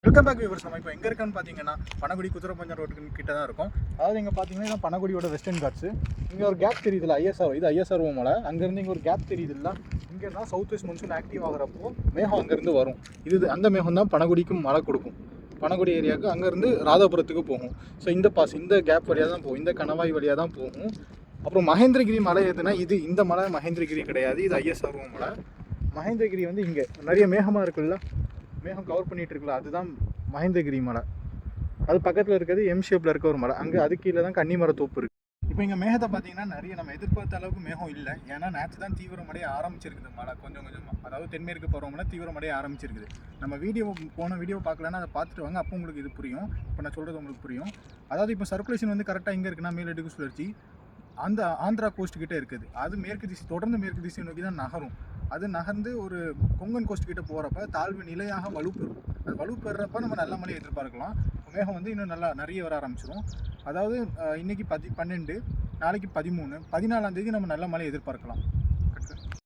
Welcome back viewers. நம்ம இப்போ எங்கே இருக்கோன்னு பார்த்தீங்கன்னா பனகுடி குதிரைப்பஞ்சம் ரோட்டுக்கு கிட்ட தான் இருக்கும். அதாவது இங்கே பார்த்தீங்கன்னா பனகுடியோட வெஸ்டர்ன் காட்ஸ். இங்கே ஒரு கேப் தெரியுதுல்ல, ஐஎஸ்ஆர், இது ஐஎஸ்ஆர் மலை. அங்கேருந்து இங்கே ஒரு கேப் தெரியுதுல்ல, இங்கே தான் சவுத் வெஸ்ட் மன்சூன் ஆக்டிவ் ஆகிறப்போ மேகம் அங்கேருந்து வரும். அந்த மேகம் தான் பனகுடிக்கும் மழை கொடுக்கும். பனகுடி ஏரியாவுக்கு அங்கேருந்து ராதாபுரத்துக்கு போகும். ஸோ இந்த பாஸ் இந்த கேப் வழியாக தான் போகும், இந்த கணவாய் வழியாக தான் போகும். அப்புறம் மகேந்திரகிரி மலை எதுனா இது இந்த மலை மகேந்திரகிரி கிடையாது, இது ஐஎஸ்ஆர் மலை. மகேந்திரகிரி வந்து இங்கே நிறைய மேகமாக இருக்குல்ல, மேகம் கவர் பண்ணிகிட்டு இருக்குல்ல, அதுதான் மகேந்திரகிரி மலை. அது பக்கத்தில் இருக்கிறது எம் ஷேப்பில் இருக்க ஒரு மலை. அங்கே அது கீழே தான் கன்னிமர தோப்பு இருக்குது. இப்போ இங்கே மேகத்தை பார்த்தீங்கன்னா நிறைய நம்ம எதிர்பார்த்த அளவுக்கு மேகம் இல்லை. ஏன்னா நேற்று தான் தீவிரமடைய ஆரம்பிச்சிருக்குது மழை கொஞ்சம் கொஞ்சமாக. அதாவது தென்மேற்கு பருவமழை தீவிரமடைய ஆரம்பிச்சிருக்குது. நம்ம போன வீடியோ பார்க்கலன்னா அதை பார்த்துட்டு வாங்க, அப்போ உங்களுக்கு இது புரியும். இப்போ நான் சொல்கிறது உங்களுக்கு புரியும். அதாவது இப்போ சர்க்குலேஷன் வந்து கரெக்டாக எங்கே இருக்குன்னா, மேலடுக்கு சுழற்சி அந்த ஆந்திரா கோஸ்ட் கிட்டே இருக்குது. அது மேற்கு திசை தொடர்ந்து மேற்கு திசை நோக்கி தான் நகரும். அது நகர்ந்து ஒரு கொங்கன் கோஸ்ட் கிட்ட போகிறப்ப தாழ்வு நிலையாக வலுப்பெறும். அது வலுப்பெறப்ப நம்ம நல்ல மழையை எதிர்பார்க்கலாம். மேகம் வந்து இன்னும் நல்லா நிறைய வர ஆரம்பிச்சிடும். அதாவது இன்னைக்கு 12, நாளைக்கு 13, 14ஆம் தேதி நம்ம நல்ல மழையை எதிர்பார்க்கலாம்.